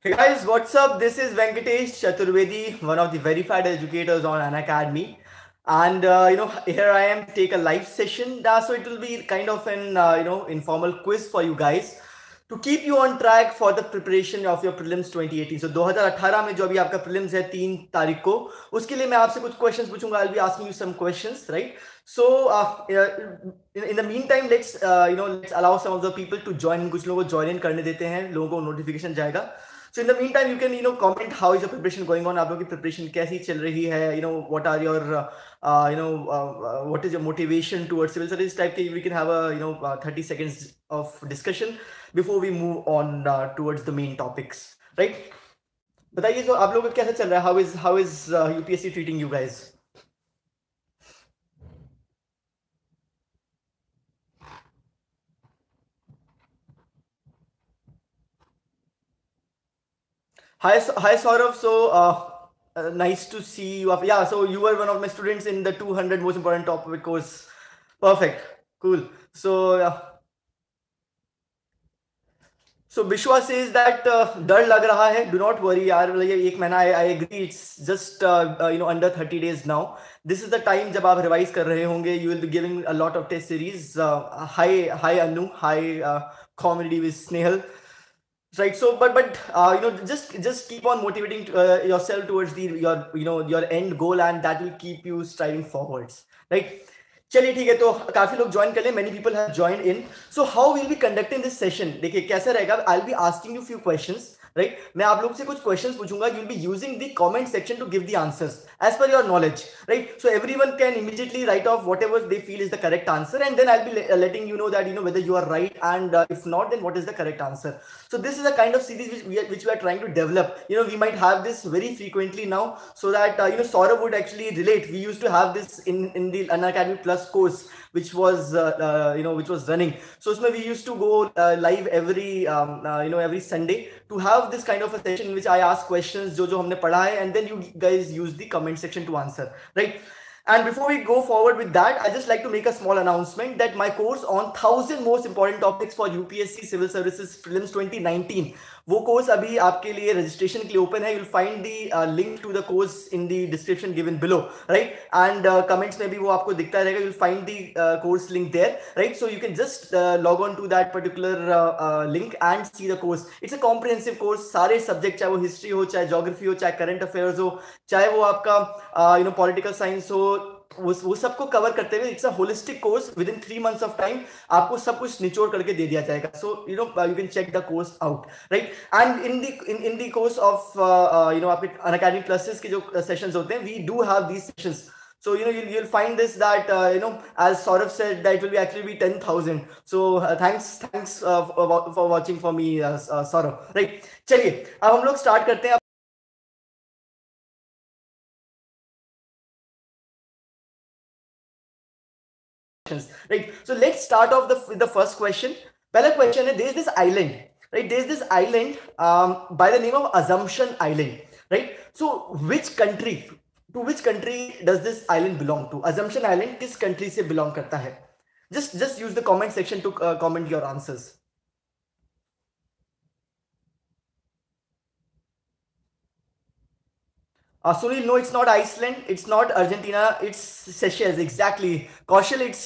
Hey guys, what's up? This is Venkatesh Chaturvedi, one of the verified educators on An Academy. And here I am to take a live session. So it will be kind of an informal quiz for you guys to keep you on track for the preparation of your prelims 2018. So 2018 में जो अभी आपका prelims है 3 तारीख को, उसके लिए मैं आपसे कुछ questions पूछूंगा. I'll be asking you some questions, right? So in the meantime, let's allow some of the people to join. कुछ लोगों को join in करने देते हैं, लोगों को notification जाएगा. So in the meantime, you can comment how is the preparation going on. आप लोगों की preparation कैसी चल रही है? What are your what is your motivation towards civil service type के? We can have a 30 seconds of discussion before we move on towards the main topics, right? बताइए तो आप लोगों का कैसा चल रहा है? How is UPSC treating you guys? Hi Saurav. So nice to see you. Yeah, so you were one of my students in the 200 most important topic course. Perfect. Cool. So so Bishwa says that डर लग रहा है. Do not worry यार. एक महीना I agree. It's just under 30 days now. This is the time जब आप revise कर रहे होंगे. You will be giving a lot of test series. Hi Anu. Hi comedy with Snehal. Right. So but just keep on motivating yourself towards your end goal, and that will keep you striving forwards, right? चलिए ठीक है, तो काफी लोग join कर ले. Many people have join in. So how will be conducting this session? देखिए कैसा रहेगा. I will be asking you few questions, right? मैं आप लोग से कुछ क्वेश्चंस पूछूंगा. You will be using the comment section to give the answers as per your knowledge, right? So everyone can immediately write off whatever they feel is the correct answer, and then I'll be letting you know that whether you are right, and if not, then what is the correct answer. So this is a kind of series which we are trying to develop. We might have this very frequently now, so that Saurav would actually relate. We used to have this in the Unacademy Plus course, which was which was running. So we used to go live every Sunday to have this kind of a session in which I ask questions जो हमने पढ़ा है, and then you guys use the comment section to answer, right? And before we go forward with that, I just like to make a small announcement that my course on 1000 most important topics for UPSC Civil Services Prelims 2019, वो course अभी आपके लिए registration के लिए open है. You'll find the link to the course in the description given below, right? And comments में भी वो आपको दिखता रहेगा. You'll find the course link there, right? So you can just log on to that particular link and see the course. It's a comprehensive course. सारे subject, चाहे वो history हो, चाहे ज्योग्राफी हो, चाहे करंट अफेयर्स हो, चाहे वो आपका पॉलिटिकल साइंस हो, वो सबको कवर करते हुए it's a holistic course. Within 3 months of time आपको सब कुछ निचोड़ करके दे दिया जाएगा. So you can check the course out, right? And in the course of आपके अनअकैडमी प्लसेस के जो सेशंस होते हैं, we do have these sessions. So you'll find this that as Saurav said, that it will be actually be 10,000. So thanks for watching for me, Saurav, right? चलिए अब हम लोग start करते हैं. Right, so let's start off with the first question. पहला question है, there is this island, right? There is this island by the name of Assumption Island, right? So to which country does this island belong to? Assumption Island किस country से belong करता है? Just use the comment section to comment your answers. Sunil, no, it's not Iceland, it's not Argentina, it's Seychelles. Exactly, Kaushal, it's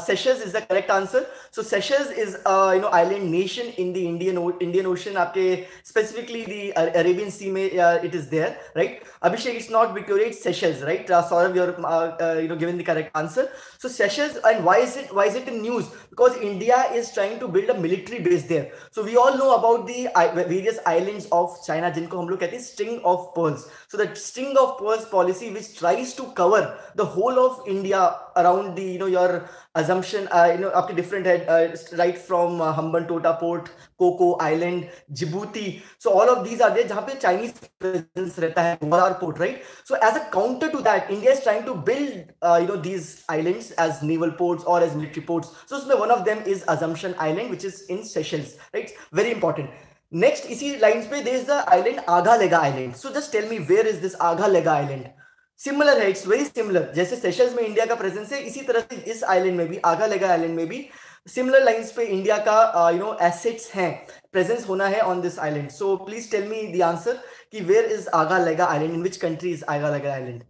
Seychelles is the correct answer. So Seychelles is island nation in the Indian Ocean. आपके specifically the Arabian Sea में it is there, right? Abhishek, it's not Victoria, it's Seychelles, right? Saurav, you're given the correct answer. So Seychelles, and why is it in news? Because India is trying to build a military base there. So we all know about the various islands of China, जिनको हम लोग कहते हैं string of pearls. So the string of pearls policy, which tries to cover the whole of India around the your assumption, आपके different head, right from Hambantota Port, Coco Island, Djibouti. So all of these are there जहाँ पे Chinese presence रहता है, Gwalior Port, right? So as a counter to that, India is trying to build these islands as naval ports or as military ports. So one of them is Assumption Island, which is in Seychelles, right? Very important. Next इसी lines पे there is the island Agalega island. So just tell me where is this Agalega island? Similar है, it's very similar. जैसे Seychelles में India का presence है, इसी तरह से इस आइलैंड में भी, आगा लेगा आइलैंड में भी सिमिलर लाइंस पे इंडिया का एसेट्स हैं, प्रेजेंस होना है on this island. So please tell me the answer कि where is Agalega island, in which country is Agalega island.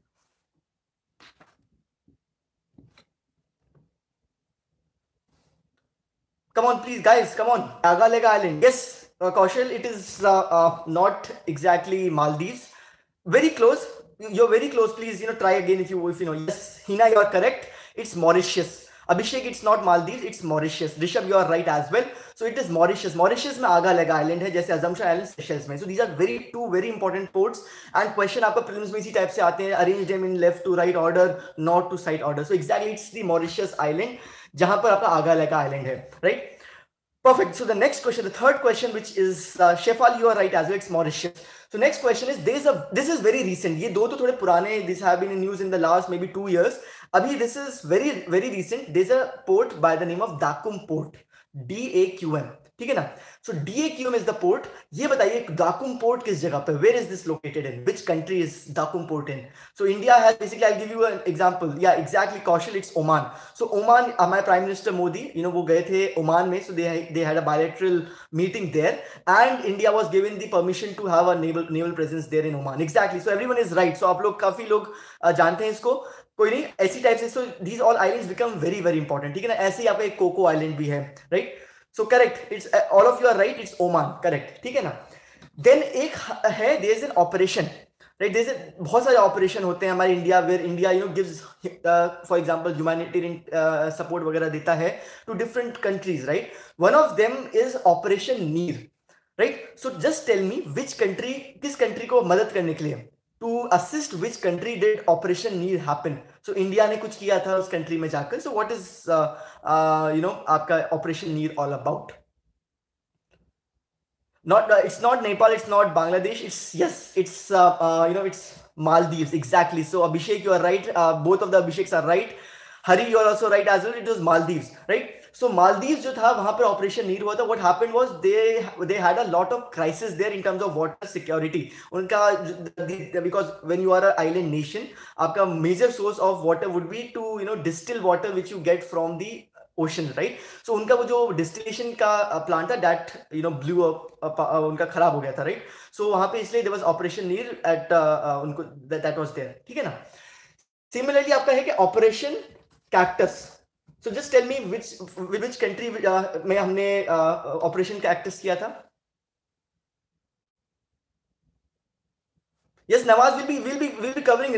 Come on, please, guys, come on. Agalega Island. Yes, Kaushal, it is not exactly Maldives. Very close. You're very close. Please, try again if you know. Yes, Hina, you are correct. It's Mauritius. Abhishek, it's not Maldives, it's Mauritius. Rishabh, you are right as well. So it is Mauritius. Mauritius में आगा लगा island है, जैसे Assumption Island, Seychelles में. So these are two very important ports. And question आपका prelims में इसी type से आते हैं. Arrange them in left to right order, not to side order. So exactly, it's the Mauritius island. जहां पर आपका आगा लगा आइलैंड है, right. Perfect. So the next question, the third question, which is Shefal, you are right as well. It's Mauritius. So next question is this is very recent. ये दो तो थोड़े पुराने. This have been in news in the last maybe 2 years. अभी this is very recent. There's a port by the name of Dakum Port. DAQM. ठीक है ना. So DAQM is the port. ये बताइए Dakum Port किस जगह पे? Where is this located in? Which country is Dakum Port in? So India has basically, I'll give you an example. Yeah, exactly, Kaushal, it's Oman. So Oman, my Prime Minister Modi, वो गए थे Oman में. So they had a bilateral meeting there, and India was given the permission to have a naval presence there in Oman. Exactly. So everyone is right. So आप लोग काफी लोग जानते हैं इसको. कोई नहीं, ऐसी टाइप से. So these all islands become very important. ठीक है ना. ऐसे ही आपका एक कोको आइलैंड भी है, right. So correct, it's all of you are right, it's Oman, correct. ठीक है ना. देन एक है, there is an operation, right. There is बहुत सारे ऑपरेशन होते हैं हमारे India, where India gives for example humanitarian support वगैरह देता है to different countries, right. One of them is operation Neer, right. So just tell me which country, किस country को मदद करने के लिए, to assist which country did operation Neer happen. So India ने कुछ किया था उस कंट्री में जाकर. So what is आपका operation Neer all about? Not it's not Nepal, it's not Bangladesh, it's Maldives. Exactly. So Abhishek, you are right. Both of the Abhisheks are right. Hari, you are also right as well. It was Maldives, right? So Maldives जो था वहां पर operation नीर हुआ था. What happened was they had a lot of crisis there in terms of water security. उनका because when you are an island nation, आपका major source of water would be to distill water which you get from the ocean, right? So उनका वो जो distillation का plant था that blew up, उनका खराब हो गया था, right? So वहां पे इसलिए there was operation नीर at उनको that was there. ठीक है ना. Similarly आपका है कि operation cactus. So just tell me which country में हमने ऑपरेशन कैक्टस किया था. Yes, Nawaz will be covering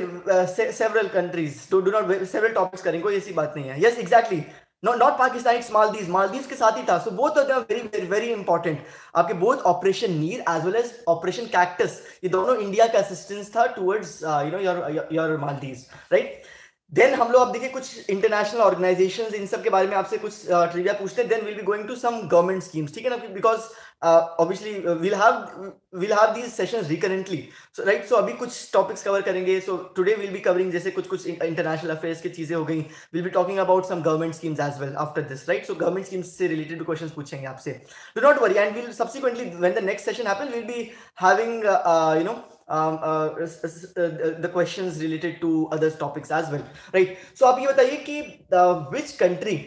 several countries. So do not several topics करेंगे, कोई ऐसी बात नहीं है. Yes, exactly. Not Pakistan, it's Maldives. Maldives के साथ ही था. So both of them are very important. आपके both Operation Neer as well as Operation Cactus, ये दोनों इंडिया का असिस्टेंस था towards your Maldives, right? Then हम लोग अब देखिए कुछ इंटरनेशनल ऑर्गेनाइजेशंस, इन सब के बारे में आपसे कुछ ट्रिविया पूछते हैं. Then will be going to some government schemes. ठीक है ना. Because obviously will have these sessions recurrently, so right. So अभी कुछ टॉपिक्स कवर करेंगे. So today will be covering जैसे कुछ इंटरनेशनल अफेयर्स की चीजें हो गई. Will be talking about some government schemes as well after this, right. So government schemes से रिलेटेड भी क्वेश्चंस पूछेंगे आपसे. Do not worry, and will subsequently when the next session happen will be having the questions related to other topics as well, right? So आप ये बताइए कि which country,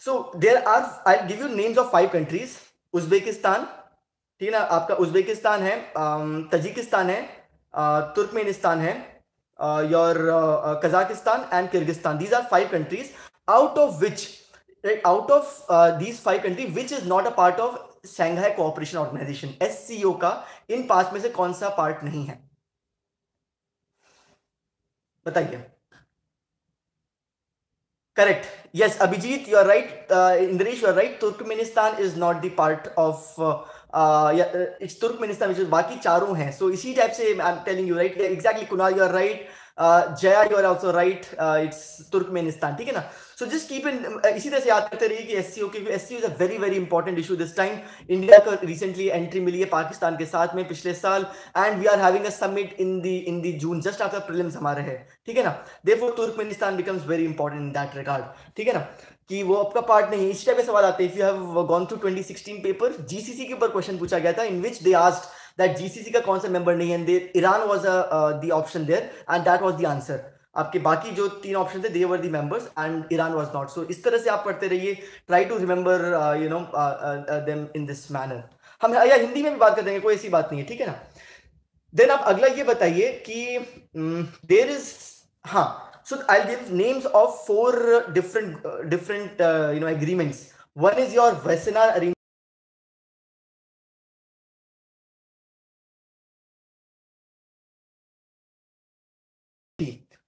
so there are, I'll give you names of 5 countries. Uzbekistan, ठीक है ना. आपका Uzbekistan है, Tajikistan है, तुर्कमेनिस्तान है, your Kazakhstan and Kyrgyzstan. These are 5 countries out of which, right, out of these 5 countries which is not a part of Shanghai cooperation organisation, SCO का इन 5 में से कौन सा पार्ट नहीं है, बताइए. Correct. Yes Abhijit, you are right. Indresh, you are right. Turkmenistan is not the part of it's Turkmenistan, बाकी चारों हैं. सो इसी टाइप से I am telling you, right. Exactly Kunal, you are right. Jaya, you are also right. It's Turkmenistan. ठीक है ना. So just keep in, इसी तरह से याद करते रहिए कि एससीओ, क्योंकि SCO is a very important issue this time. India को रिसेंटली एंट्री मिली है पाकिस्तान के साथ में पिछले साल, and we are having a summit in the June just after prelims हमारे है. ठीक है ना. Therefore Turkmenistan becomes very important in that regard. ठीक है ना, कि वो आपका पार्ट नहीं है. इस टाइप के सवाल आते हैं. If you have gone through 2016 paper, GCC के ऊपर क्वेश्चन पूछा गया था in which they asked that GCC का कौन सा मेंबर नहीं है, Iran was the option there and that was the answer. आपके बाकी जो 3 ऑप्शन थे they were the members and Iran was not. So इस तरह से आप पढ़ते रहिए. Try to remember them in this manner. हम या हिंदी में भी बात कर देंगे, कोई ऐसी बात नहीं है, ठीक है ना. देन आप अगला ये बताइए कि देर इज, हाँ, so I'll give names of 4 different agreements. One is your Wassenaar arrangement,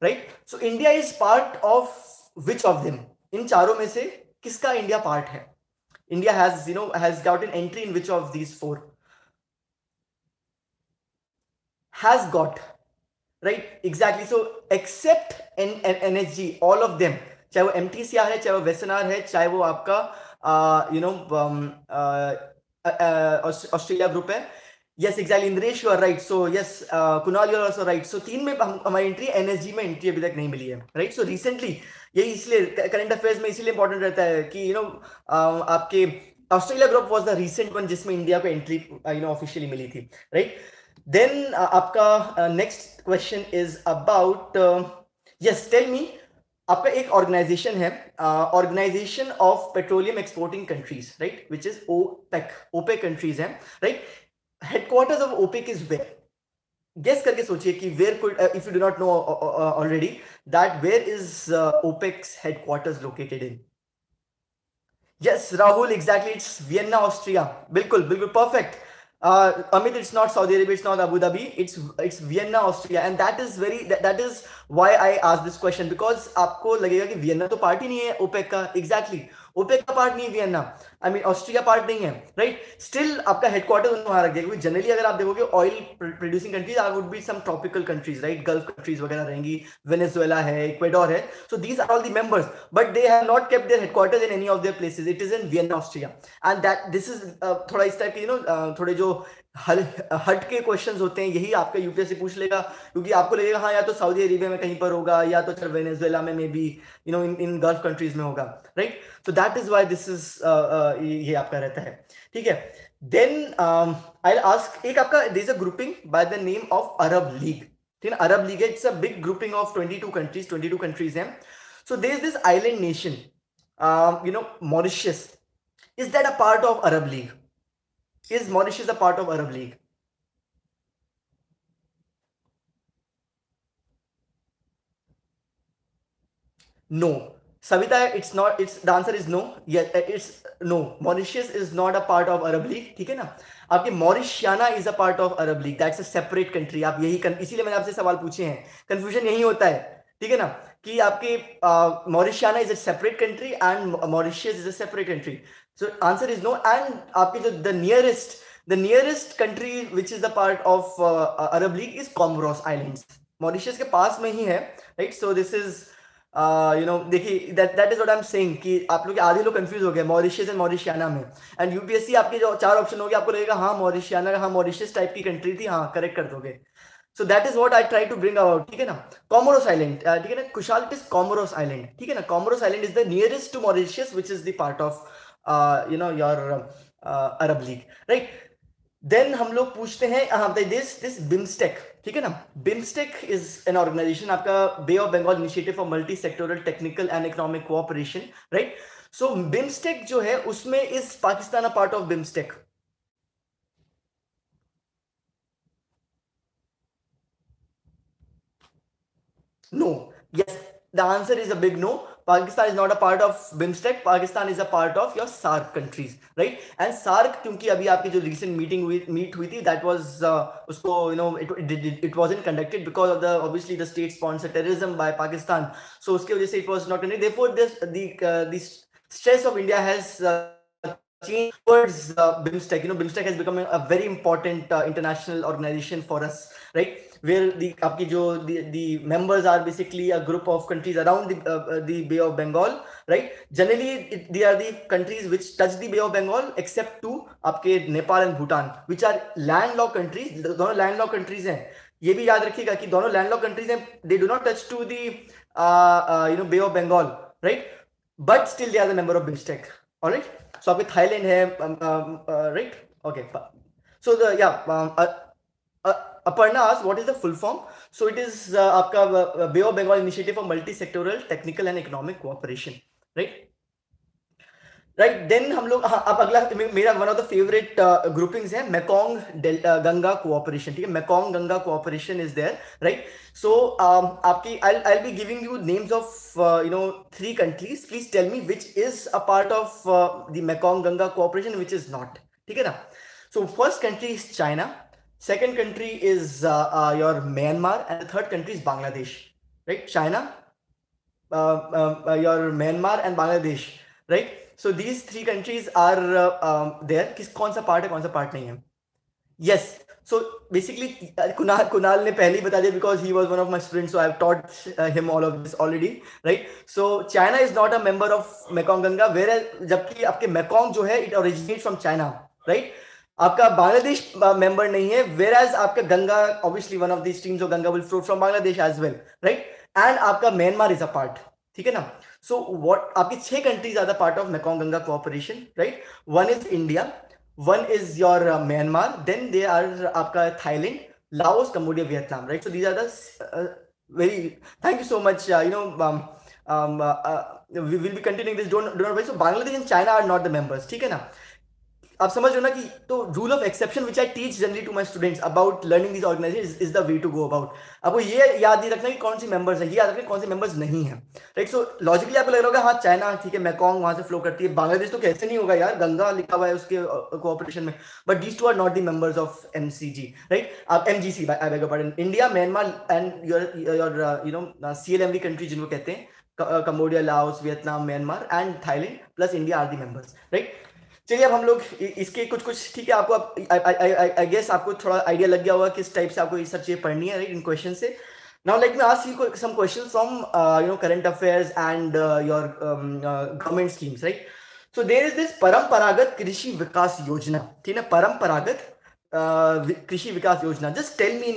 right? So India is part of which of them? इन चारों में से किसका इंडिया पार्ट है? India has got an entry in which of these 4? Has got, right? Exactly. So except NSG, all of them, चाहे वो MTCR है, चाहे वो वेस्टर्नार है, चाहे वो आपका ऑस्ट्रेलिया ग्रुप है. Yes exactly, Indresh you are right. So yes Kunal you are also right. So 3 में हमारी एंट्री, एनएसजी में एंट्री अभी तक नहीं मिली है, राइट. सो रिसेंटली यही इसलिए करंट अफेयर्स में इसीलिए इंपॉर्टेंट रहता है कि आपके Australia group was the recent one जिसमें इंडिया को एंट्री ऑफिशियली मिली थी, राइट. देन आपका next question is about, yes tell me, आपका एक ऑर्गेनाइजेशन है, organisation of petroleum exporting countries, right, which is OPEC. OPEC countries हैं, right. Headquarters of OPEC is where? Guess करके सोचिए कि where could, if you do not know already, that where is OPEC's headquarters located in? Yes, Rahul, exactly. It's Vienna, Austria. बिल्कुल बिल्कुल perfect. Amit, it's not Saudi Arabia, it's not Abu Dhabi, it's Vienna, Austria, and that is why I asked this question, because आपको लगेगा कि Vienna तो part ही नहीं है OPEC का. Exactly, OPEC का पार्ट नहीं है Vienna, I mean Austria part नहीं है, राइट. स्टिल आपका हेडक्वार्टर वहां रख दिया, क्योंकि जनरली अगर आप देखोगे oil producing countries are would be some tropical countries, right. Gulf countries वगैरह रहेंगी, वेनेजुएला है, इक्वेडोर है. So these are all the members, but they have not kept their headquarters in any of their places. It is in Vienna, Austria. And that this is थोड़ा इस type के थोड़े जो हट के क्वेश्चंस होते हैं, यही आपका यूपीएससी पूछ लेगा, क्योंकि आपको लगेगा हाँ या तो सऊदी अरेबिया में कहीं पर होगा, या तो वेनेजुएला में, may be in gulf countries में होगा, right. So that is why this is, ये आपका रहता है, ठीक है. देन आई आस्क, एक आपका there is a grouping by the name of Arab League, ठीक है. अरब लीग है, it's a big grouping of 22 countries हैं. So there is this island nation, Mauritius. Is that a part of Arab League? Is Mauritius a part of Arab League? No. Savita, it's not. It's the answer is no. Yeah, it's no. Mauritius is not a part of Arab League. ठीक है ना. आपके Mauritania is a part of Arab League. That's a separate country. आप यही इसीलिए मैंने आपसे सवाल पूछे हैं. कंफ्यूजन यही होता है, ठीक है ना, कि आपके Mauritania is a separate country and Mauritius is a separate country. So answer is no. And आपके जो the nearest country which is the part of Arab League is Comoros Islands. Mauritius के पास में ही है, राइट. सो दिस इज देखिए, that is what I am saying कि आप लोग आधे लोग कंफ्यूज हो गए मॉरिशियस एंड मॉरिशियाना में. एंड यूपीएससी आपके जो 4 ऑप्शन हो गए, आपको लगेगा हाँ मॉरिशियाना, हाँ मॉरिशियस टाइप की कंट्री थी, हाँ करेक्ट कर दोगे. So that is what I try to bring out, ठीक है ना. कॉमोरोस आइलैंड, ठीक है ना, Kushal, it is Comoros island, ठीक है ना. Comoros island is the nearest to Mauritius which is the part of your Arab League, right. Then हम लोग पूछते हैं, हाँ, दिस बिम्स्टेक, ठीक है ना. बिम्स्टेक इज एन ऑर्गेनाइजेशन, आपका bay of Bengal initiative for multi sectoral technical and economic cooperation, right. So BIMSTEC जो है उसमें is Pakistan a part of BIMSTEC? No. Yes, the answer is a big no. Pakistan is not a part of BIMSTEC. Pakistan is a part of your SARC countries, right? And SARC, क्योंकि अभी आपकी जो recent meet हुई थी, that was उसको it wasn't conducted because of the obviously the state sponsored terrorism by Pakistan. So उसके वजह से it was not conducted. Therefore, the stress of India has changed towards BIMSTEC. BIMSTEC has become a very important international organization for us, right? Where आपकी जो the members are basically a group of countries around the Bay of Bengal, right? Generally, they are the countries which touch the Bay of Bengal, except to आपके Nepal and Bhutan, which are landlocked countries. दोनों landlocked countries हैं. ये भी याद रखिएगा कि दोनों landlocked countries हैं. They do not touch to the Bay of Bengal, right? But still they are the member of BIMSTEC. All right. So आपके थाईलैंड है, right? Okay. So the yeah. Aparna asked, what is the full form? So it is आपका Bay of Bengal Initiative for Multi-Sectoral Technical and Economic Cooperation, right? Right then हम लोग, हाँ, अब अगला मेरा one of the favourite groupings है Mekong Ganga cooperation, ठीक है, Mekong Ganga cooperation is there, right. So आपकी I be giving you names of three countries. Please tell me which is a part of the Mekong Ganga cooperation, which is not, ठीक है ना. So first country is China, second country is your Myanmar, and the third country is Bangladesh, right? China, your Myanmar and Bangladesh, right? So these three countries are there. कौन सा part है, कौन सा part नहीं है? Yes. So basically Kunal ने पहले ही बता दिया, because he was one of my students, so I've taught him all of this already, right? So China is not a member of Mekong Ganga, whereas जबकि आपके Mekong जो है it originates from China, right? आपका Bangladesh member नहीं है, whereas आपका Ganga obviously one of these streams of Ganga will flow from Bangladesh as well, right? And आपका Myanmar is a part, ठीक है ना. So what आपकी 6 countries are the part of Mekong Ganga cooperation, right? One is India, one is your Myanmar, then they are आपका Thailand, Laos, Cambodia, Vietnam, right? So these are the very, thank you so much, we will be continuing this, don't worry. So Bangladesh and China are not the members, ठीक है ना. आप समझ रहे हो ना कि तो rule of exception which I teach generally to my students about learning this organisation is the way to go about. आपको ये याद नहीं रखना कि कौन सी मेंबर्स है, ये याद रखना कौन से मेंबर्स नहीं है, राइट. सो लॉजिकली आपको लग रहा होगा हाँ चाइना ठीक है, मैकोंग वहां से फ्लो करती है, बांग्लादेश तो कैसे नहीं होगा यार, गंगा लिखा हुआ है उसके कोऑपरेशन में, but these two are not the members of MCG, right. आप MGC, I beg your pardon, India, Myanmar and your CLMV country जिनको कहते हैं, Cambodia, Laos, Vietnam, Myanmar and Thailand plus India are the members, right. चलिए अब हम लोग इसके कुछ ठीक है, आपको आई गेस आपको थोड़ा आइडिया लग गया होगा किस टाइप से आपको ये सब चीजें पढ़नी है, राइट, इन क्वेश्चन से. Now let me ask you some question from current affairs and your government schemes, right. So there is this Paramparagat Krishi Vikas योजना, ठीक है, परंपरागत Krishi Vikas Yojana. Just tell me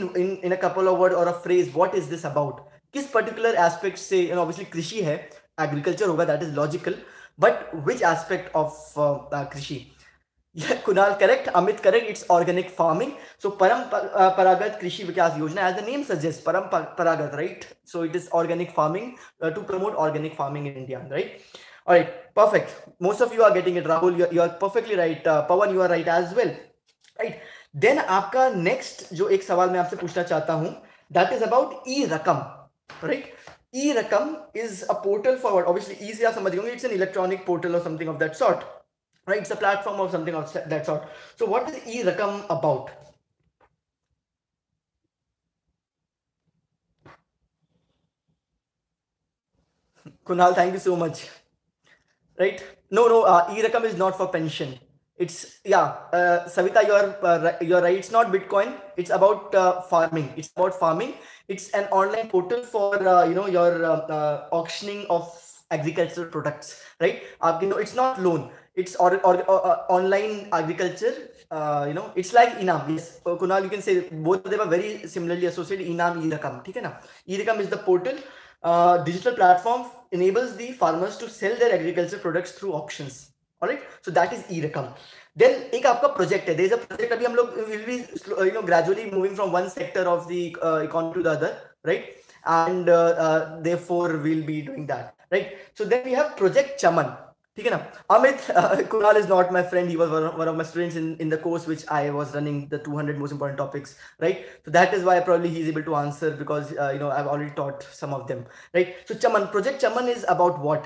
in a couple of word और a phrase, what is this about, किस particular aspect से, obviously कृषि है, agriculture होगा, that is logical, but which aspect of krishi? Yeah, Kunal correct, Amit correct, it's organic farming. So paramparagat krishi vikas yojana, as the name suggests, paramparagat, right? So it is organic farming, to promote organic farming in India, right? All right, perfect, most of you are getting it. Rahul, you are perfectly right. Pawan, you are right as well, right. Then आपका next जो एक सवाल मैं आपसे पूछना चाहता हूँ, that is about e-rakam, right? E-rakam is a portal for what? Obviously, easy आप समझ गए होंगे, it's an electronic portal or something of that sort, right? It's a platform of something of that sort. So what is e-rakam about? Kunal, thank you so much. Right? No, e-rakam is not for pension. It's, Savita, you're right. It's not Bitcoin. It's about farming. It's about farming. It's an online portal for your auctioning of agricultural products, right? It's not loan. It's online agriculture. It's like Inam. Yes, Kunal, you can say both of them are very similarly associated. Inam, e-rakam, ठीक है ना? E-rakam is the portal. Digital platform enables the farmers to sell their agriculture products through auctions. All right, so that is e-rakam. Then एक आपका project है. There is a project. अभी हम लोग will be gradually moving from one sector of the economy to the other, right? And therefore we'll be doing that, right? So then we have Project Chaman. ठीक है ना. Amit, Kunal is not my friend. He was one of my students in the course which I was running, the 200 most important topics, right? So that is why probably he's able to answer, because I've already taught some of them, right? So Chaman, Project Chaman is about what?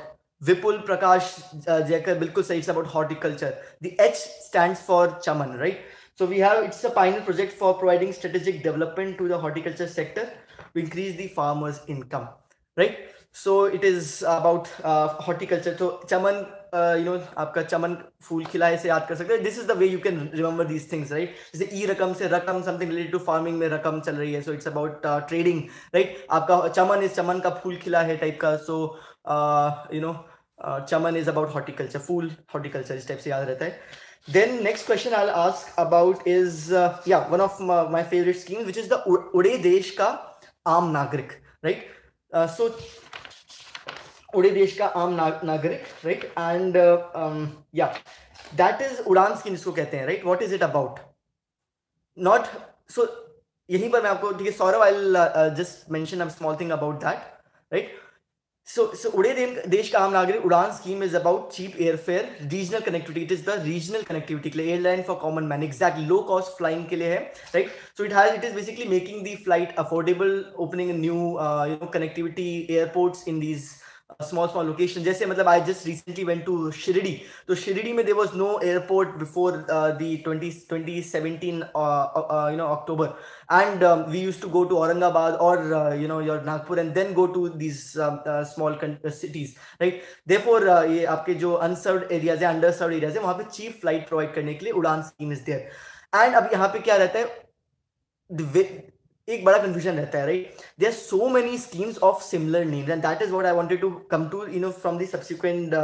Vipul Prakash Jaikar, bilkul sahi, it's about horticulture. The H stands for Chaman, right? So it's a pioneer project for providing strategic development to the horticulture sector to increase the farmers' income, right? So it is about horticulture. So Chaman, आपका चमन फूल खिलाए से याद कर सकते हैं. This is the way you can remember these things, right. जैसे ई रकम से रकम, समथिंग रिलेटेड टू फार्मिंग में रकम चल रही है, so it's about trading, right. आपका चमन का फूल खिला है टाइप का, so Chaman is about horticulture, फूल हॉर्टिकल्चर, इस टाइप से याद रहता है. Then next question I'll ask about is one of my favorite schemes, which is the उड़े देश का आम नागरिक, right? So उड़े देश का आम नागरिक, right? And that is उड़ान स्कीम जिसको कहते हैं, right? What is it about? Not so यहीं पर मैं आपको, ठीक है Saurabh, I just mention a small thing about that, right. So उड़े देश का आम नागरिक Udan scheme is about cheap airfare, regional connectivity. It is the regional connectivity के लिए, airline for common man, exactly low cost flying के लिए है, right. So it is basically making the flight affordable, opening new connectivity airports in these small location. जैसे मतलब I just recently went to Shirdi, तो शिरडी में there was no airport before the 2017 October, and we used to go to Aurangabad or your Nagpur and then go to these small cities, right. Therefore ये आपके जो unserved areas है, underserved areas है, वहाँ पे cheap flight provide करने के लिए उड़ान स्कीम is there. And अब यहाँ पे क्या रहता है, एक बड़ा कंफ्यूजन रहता है, right. There are so many schemes of similar names, and that is what I wanted to come to from the subsequent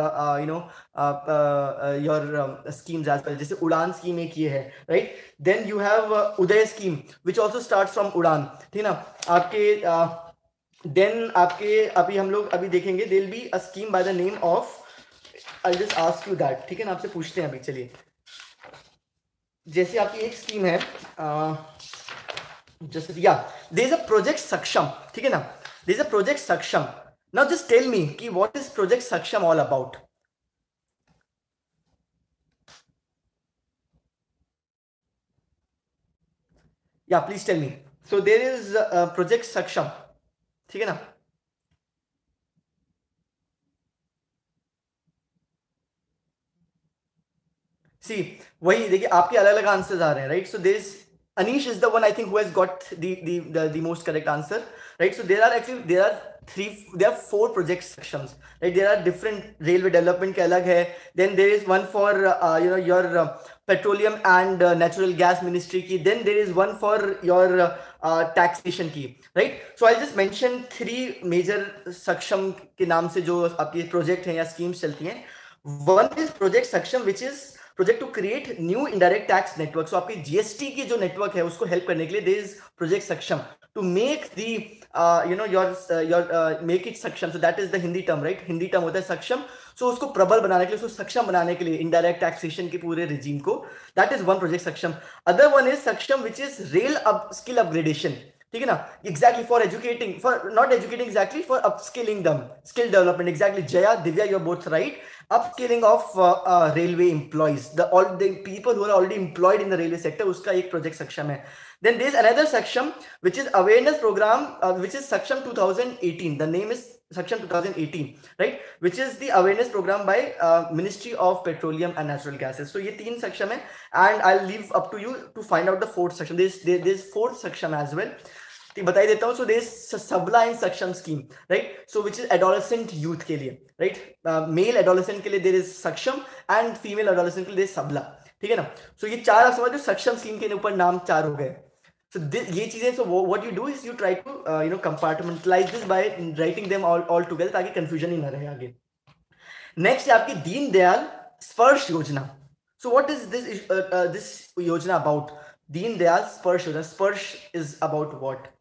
your schemes as well. जैसे उड़ान स्कीम एक ये है, right. Then you have Uday scheme which also starts from Udan, ठीक है ना. आपके then आपके अभी हम लोग अभी देखेंगे, there will be a scheme by the name of, I just ask you that, ठीक है ना. आपसे पूछते हैं अभी, चलिए. जैसे आपकी एक स्कीम है, just yeah, there is a project Saksham, ठीक है ना. there is a project Saksham. Now just tell me कि what is project Saksham all about. Yeah, please tell me. So there is project Saksham, ठीक है ना. See, वही देखिए, आपके अलग अलग आंसर्स आ रहे हैं, right. So there is Anish is the one I think who has got the most correct answer, right. So there are four project sections, right. There are different railway development के अलग है. Then there is one for your petroleum and natural gas ministry की. Then there is one for your taxation की, right. So I'll just mention three major सक्षम के नाम से जो आपकी प्रोजेक्ट हैं या स्कीम्स चलती हैं. One is project Saksham which is project to create new indirect tax network. So आपकी जीएसटी की जो नेटवर्क है उसको हेल्प करने के लिए there is project Saksham to make the your make it Saksham. So that is the Hindi term, right. Hindi term होता है सक्षम. सो उसको प्रबल बनाने के लिए, उसको सक्षम बनाने के लिए इनडायरेक्ट टैक्सेशन के पूरे रिजीम को, that is one project Saksham. Other one is Saksham which is rail skill upgradation, ठीक है ना. Exactly for educating, for not educating, exactly for upskilling them, skill development. Exactly Jaya, Divya, you are both right. Upskilling of railway employees, all the people who are already employed in the railway sector, उसका एक project Saksham है. Then there is another Saksham which is awareness program, which is Saksham 2018. The name is Saksham 2018, right? Which is the awareness program by Ministry of Petroleum and Natural Gases. So ये तीन Saksham है, and I'll leave up to you to find out the fourth Saksham. There's fourth Saksham as well. बता देता हूँ. So there सबला इन सक्षम scheme, right. So which is adolescent youth के लिए, राइट. मेल एडोलेसेंट के लिए देयर इज सक्षम, एंड फीमेल एडोलेसेंट के लिए सबला, ठीक है ना. सो ये चार आप समझो, सक्षम स्कीम के ऊपर नाम चार हो गए. सो ये चीजें, so what you do is you try to compartmentalise this by writing them all together, ताकि कंफ्यूजन ही ना रहे आगे. नेक्स्ट है आपकी दीनदयाल स्पर्श योजना. So what is this yojana about? Deendayal Sparsh yojana. Sparsh is about what?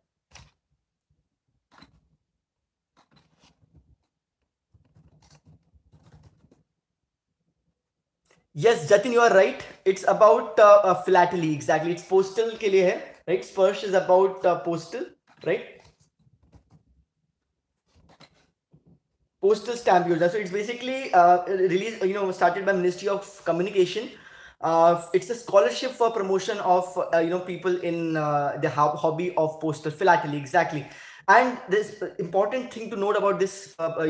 Yes, Jatin, you are right. It's about philately. Exactly. It's postal के लिए है, right? Sparsh is about postal, right? Postal stamp user. So it's basically released, started by Ministry of Communication. It's a scholarship for promotion of people in the hobby of postal philately. Exactly. And this important thing to note about this,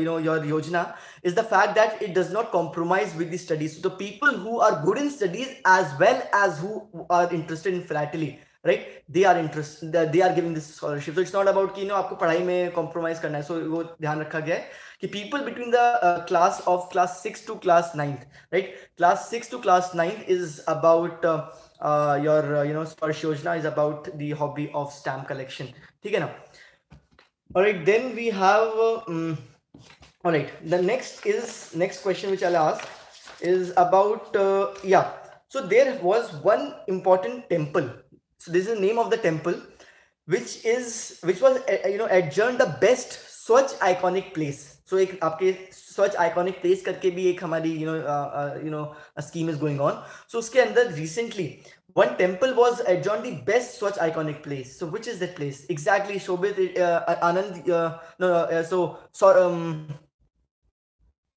your yojana, is the fact that it does not compromise with the studies. So the people who are good in studies as well as who are interested in philately, right? They are interested. They are giving this scholarship. So it's not about कि आपको पढ़ाई में compromise करना है. So वो ध्यान रखा गया है कि people between the class 6 to class 9th, right? Class 6 to class 9th is about your Sparsh Yojana is about the hobby of stamp collection. ठीक है ना? All right, then we have all right, the next question which I'll ask is about so there was one important temple. So this is the name of the temple which was adjourned the best Swachh iconic place. So एक आपके Swachh iconic place करके भी एक हमारी scheme is going on. So उसके अंदर recently one temple was adjourned the best such iconic place. So which is that place? Exactly, Shobit, Anand,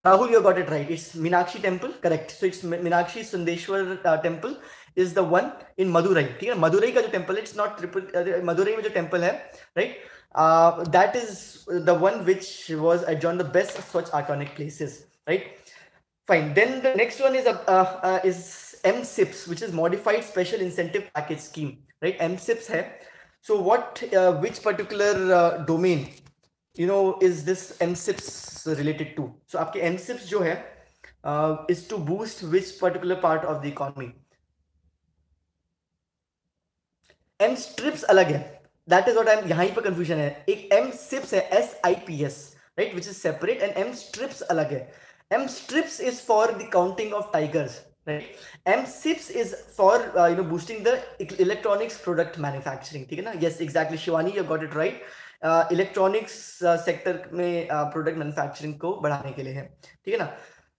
Rahul, you got it right. It's Meenakshi temple, correct. So it's Meenakshi Sundeshwar temple is the one in Madurai. ठीक है, Madurai का जो temple, it's not Madurai में जो temple है, right? That is the one which was adjourned the best such iconic places, right? Fine. Then the next one is MSIPS, which is Modified Special Incentive Package Scheme, right? MSIPS है. So what, which particular domain, is this MSIPS related to? So आपके MSIPS जो है is to boost which particular part of the economy? M strips अलग है. That is what I'm यहाँ पर confusion है. एक M sips है SIPS, right, which is separate, and M strips अलग है. M strips is for the counting of tigers, right? M sips is for boosting the electronics product manufacturing, ठीक है ना? Yes, exactly, Shivani, you got it right. Electronics sector में product manufacturing को बढ़ाने के लिए है, ठीक है ना?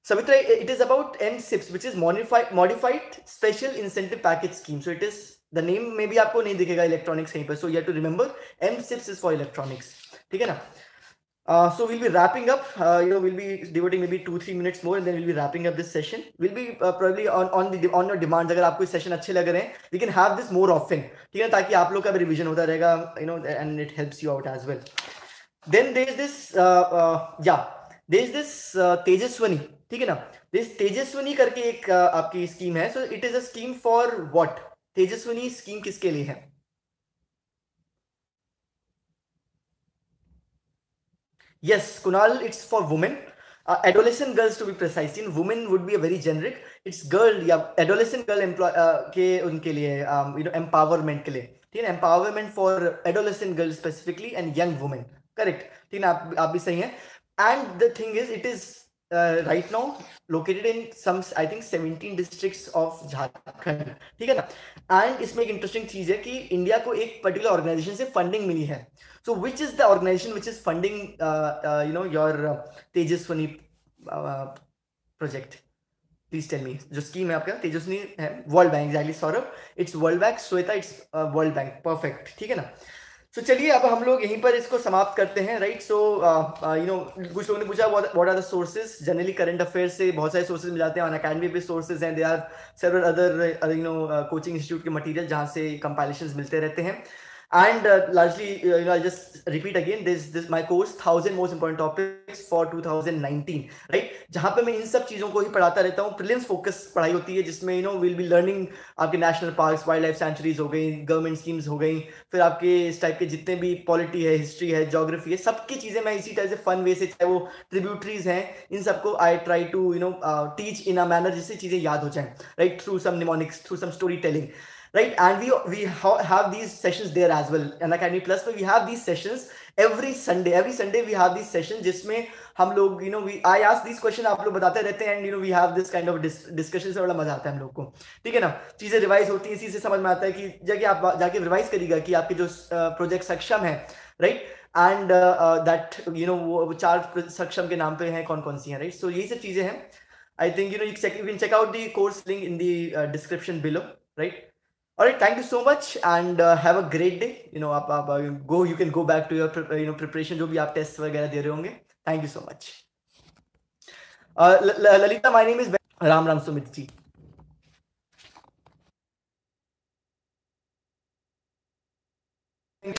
Savitra, it is about MSIPS, which is modified special incentive package scheme. So it is, the name maybe आपको नहीं दिखेगा electronics कहीं पर. So you have to remember MSIPS is for electronics. ठीक है ना? So we'll be wrapping up. We'll be devoting maybe 2-3 minutes more, and then we'll be wrapping up this session. We'll be probably on your demand. अगर आपको session अच्छे लग रहे हैं, we can have this more often. ठीक है, ताकि आप लोग का भी revision होता रहेगा, and it helps you out as well. Then there is this Tejaswani, ठीक है ना? This Tejaswani करके एक आपकी स्कीम है. So it is a scheme for what? Tejaswini scheme किसके लिए है? Yes, Kunal, it's for women. Adolescent girls to be precise. In women would be a very generic. It's girl, yeah, adolescent girl के उनके लिए empowerment के लिए. ठीक है, empowerment for adolescent girls specifically and young women. Correct. ठीक है, आप भी सही हैं. And the thing is, it is right now located in some, I think, 17 districts of Jharkhand. ठीक है ना? And इसमें एक interesting चीज है कि इंडिया को एक particular organization से funding मिली है. So which is the organization which is funding your Tejaswani project? Please tell me. जो scheme है आपका तेजस्विनी है, World Bank, exactly, Saurabh. It's World Bank. Sweta, it's World Bank. Perfect. ठीक है ना? So चलिए अब हम लोग यहीं पर इसको समाप्त करते हैं, राइट? सो कुछ लोगों ने पूछा what are the sources. Generally current affairs से बहुत सारे सोर्सेज मिल जाते हैं, ऑन अकेडमी पे सोर्सेज हैं, they are several other coaching institute के मटेरियल जहाँ से कंपाइलेशंस मिलते रहते हैं. And largely, I'll just repeat again, this my course 1000 most important topics for 2019, right? जहाँ पे मैं इन सब चीज़ों को ही पढ़ाता रहता हूँ. प्रीलिम्स फोकस पढ़ाई होती है जिसमें विल बी लर्निंग आपके national parks, wild life sanctuaries हो गई, गवर्नमेंट स्कीम्स हो गई, फिर आपके इस टाइप के जितने भी पॉलिटी है, हिस्ट्री है, ज्योग्राफी है, सबकी चीज़ें मैं इसी टाइप से फन वे से, चाहे वो ट्रिब्यूटरीज हैं, इन सबको I try to teach in a manner जिससे चीज़ें याद हो जाएं, right? Through some mnemonics, through some story telling, right? And we have these sessions there as well. And Academy Plus, we have these sessions every Sunday. Every Sunday we have these sessions जिसमें हम लोग I ask these questions, आप लोग बताते रहते हैं, and we have this kind of discussion से बड़ा मजा आता है हम लोग को. ठीक है ना? चीजें रिवाइज होती हैं, इसी से समझ में आता है कि जाके आप जाके रिवाइज करिएगा कि आपके जो प्रोजेक्ट सक्षम है, राइट? एंड दैट वो 4 सक्षम के नाम पे हैं, कौन कौन सी हैं, राइट? सो यही सब चीजें हैं. I think you can check out the course link in the description below, right? All right, thank you so much, and have a great day. You can go back to your preparation जो भी आप test वगैरह दे रहे होंगे. Thank you so much. Lalita, my name is Ram Sumitji.